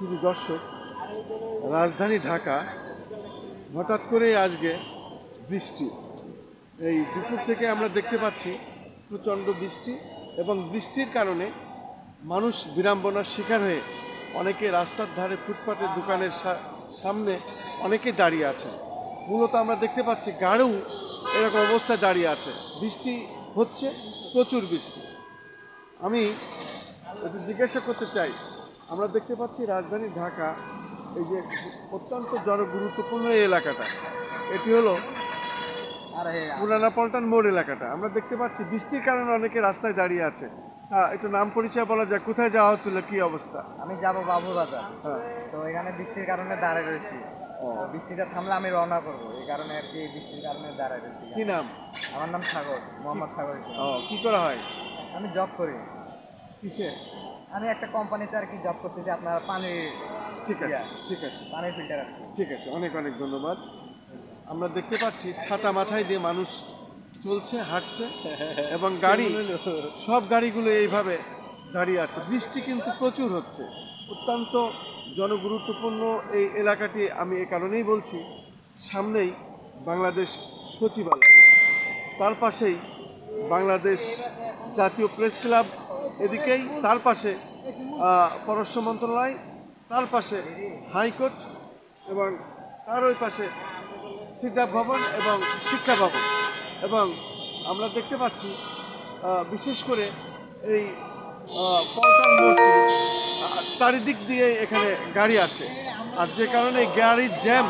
শুধু দর্শক, রাজধানী ঢাকা হঠাৎ করেই আজকে বৃষ্টি। এই দুপুর থেকে আমরা দেখতে পাচ্ছি প্রচণ্ড বৃষ্টি, এবং বৃষ্টির কারণে মানুষ বিড়ম্বনার শিকার হয়ে অনেকে রাস্তার ধারে ফুটপাতের দোকানের সামনে অনেকে দাঁড়িয়ে আছে। মূলত আমরা দেখতে পাচ্ছি গাড়িও এরকম অবস্থায় দাঁড়িয়ে আছে। বৃষ্টি হচ্ছে, প্রচুর বৃষ্টি। আমি একটু জিজ্ঞাসা করতে চাই, আমরা দেখতে পাচ্ছি রাজধানী ঢাকা এই যে অত্যন্ত জনগুরুত্বপূর্ণ এই এলাকাটা, এটি হলো পুরানা পল্টন মোড় এলাকাটা। আমরা দেখতে পাচ্ছি বৃষ্টির কারণে অনেকে রাস্তায় দাঁড়িয়ে আছে। একটু নাম পরিচয় বলা যায়, কোথায় যাওয়া হচ্ছিল, কি অবস্থা? আমি যাব বাবুবাজার। তো এখানে বৃষ্টির কারণে দাঁড়ায় রয়েছি। বৃষ্টিটা থামলে আমি রওনা করবো, এই কারণে আর কি বৃষ্টির কারণে দাঁড়ায় রয়েছি। কি নাম? আমার নাম সাগর, মোহাম্মদ সাগর। কি করা হয়? আমি জব করি। কিসে? আমি একটা কোম্পানিতে আর কি জব করতেছি, আপনার পানির। ঠিক আছে, ঠিক আছে, পানির ফিল্টার আর কি। ঠিক আছে, অনেক অনেক ধন্যবাদ। আমরা দেখতে পাচ্ছি ছাতা মাথায় দিয়ে মানুষ চলছে, হাঁটছে, এবং গাড়ি, সব গাড়িগুলো এইভাবে দাঁড়িয়ে আছে। বৃষ্টি কিন্তু প্রচুর হচ্ছে, অত্যন্ত জনগুরুত্বপূর্ণ এই এলাকাটি। আমি এ কারণেই বলছি, সামনেই বাংলাদেশ সচিবালয়, তার পাশেই বাংলাদেশ জাতীয় প্রেস ক্লাব, এদিকেই তার পাশে পররাষ্ট্র মন্ত্রণালয়, তার পাশে হাইকোর্ট, এবং তার ওই পাশে সিডা ভবন এবং শিক্ষা ভবন। এবং আমরা দেখতে পাচ্ছি বিশেষ করে এই পল্টন মোড়টি চারিদিক দিয়ে এখানে গাড়ি আসে, আর যে কারণে গাড়ির জ্যাম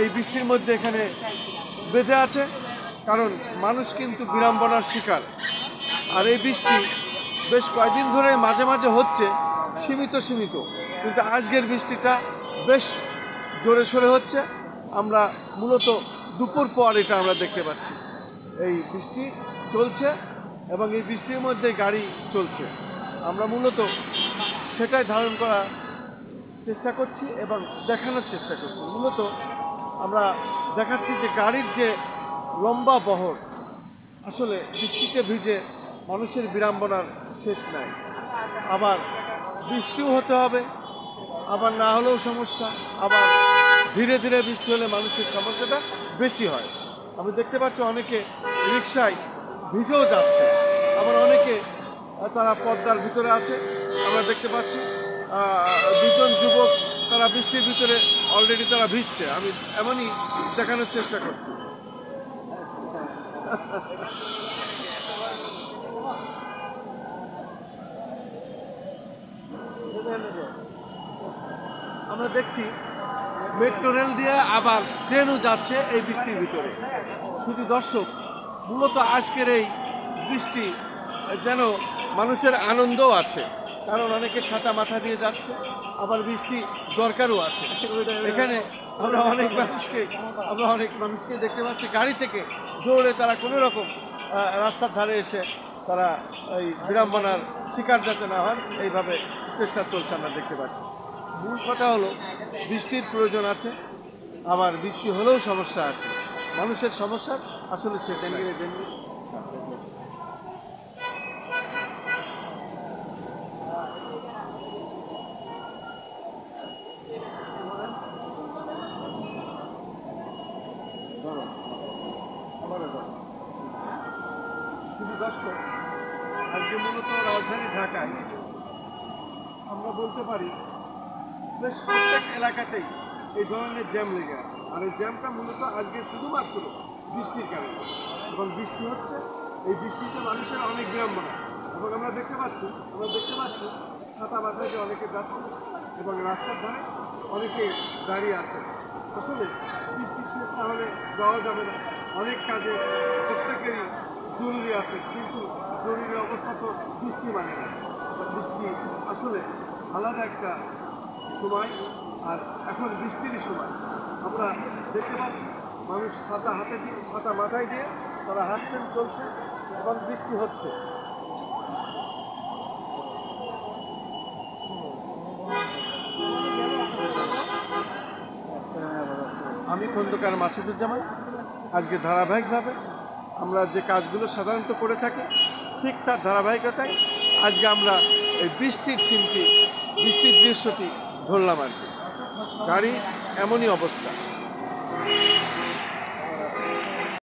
এই বৃষ্টির মধ্যে এখানে বেঁধে আছে, কারণ মানুষ কিন্তু বিড়ম্বনার শিকার। আর এই বৃষ্টি বেশ কয়েকদিন ধরে মাঝে মাঝে হচ্ছে, সীমিত, কিন্তু আজকের বৃষ্টিটা বেশ জোরে সোরে হচ্ছে। আমরা মূলত দুপুর পর এটা আমরা দেখতে পাচ্ছি, এই বৃষ্টি চলছে এবং এই বৃষ্টির মধ্যে গাড়ি চলছে। আমরা মূলত সেটাই ধারণ করার চেষ্টা করছি এবং দেখানোর চেষ্টা করছি। মূলত আমরা দেখাচ্ছি যে গাড়ির যে লম্বা বহর, আসলে বৃষ্টিতে ভিজে মানুষের বিড়ম্বনার শেষ নাই। আবার বৃষ্টিও হতে হবে, আবার না হলেও সমস্যা, আবার ধীরে ধীরে বৃষ্টি হলে মানুষের সমস্যাটা বেশি হয়। আমি দেখতে পাচ্ছি অনেকে রিকশায় ভিজেও যাচ্ছে, আবার অনেকে তারা পদ্মার ভিতরে আছে। আমরা দেখতে পাচ্ছি দুজন যুবক, তারা বৃষ্টির ভিতরে অলরেডি তারা ভিজছে। আমি এমনই দেখানোর চেষ্টা করছি। আমরা দেখছি মেট্রো রেল দিয়ে আবার ট্রেনও যাচ্ছে এই বৃষ্টির ভিতরে। শুধু দর্শক, মূলত আজকের এই বৃষ্টি যেন মানুষের আনন্দও আছে, কারণ অনেকে ছাতা মাথা দিয়ে যাচ্ছে, আবার বৃষ্টি দরকারও আছে। এখানে আমরা অনেক মানুষকে দেখতে পাচ্ছি গাড়ি থেকে দৌড়ে তারা কোনো রকম রাস্তার ধারে এসে তারা এই বিড়ম্বনার শিকার যাতে না হন, এইভাবে চেষ্টা চলছে আমরা দেখতে পাচ্ছি। মূল কথা হলো বৃষ্টির প্রয়োজন আছে, আবার বৃষ্টি হলেও সমস্যা আছে। মানুষের সমস্যার আসলে শেষ নেই। শুধু দর্শক, আজকে মূলত রাজধানী ঢাকায় আমরা বলতে পারি বেশ প্রত্যেক এলাকাতেই এই ধরনের জ্যাম লেগে আছে। আর এই জ্যামটা মূলত আজকে শুধুমাত্র বৃষ্টির কারণে, এবং বৃষ্টি হচ্ছে, এই বৃষ্টিতে মানুষের অনেক বিড়ম্বনা। এবং আমরা দেখতে পাচ্ছি ছাতা মাথায় যে অনেকে যাচ্ছে এবং রাস্তার ধারে অনেকে দাঁড়িয়ে আছে। আসলে বৃষ্টি শেষ না হলে যাওয়া যাবে না, অনেক কাজে প্রত্যেকেরই জরুরি আছে, কিন্তু জরুরি অবস্থা তো বৃষ্টি মানে না। বৃষ্টি আসলে আলাদা একটা সময়, আর এখন বৃষ্টিরই সময়। আমরা দেখতে পাচ্ছি মানুষ ছাতা মাথায় দিয়ে তারা হাঁটছেন, চলছে, এবং বৃষ্টি হচ্ছে। আমি খন্দকার মাসুদুজ্জামান। আজকে ধারাবাহিকভাবে আমরা যে কাজগুলো সাধারণত করে থাকি, ঠিক তার ধারাবাহিকতায় আজকে আমরা এই বৃষ্টির দৃশ্যটি ধরলাম আর কি। গাড়ি এমনই অবস্থা।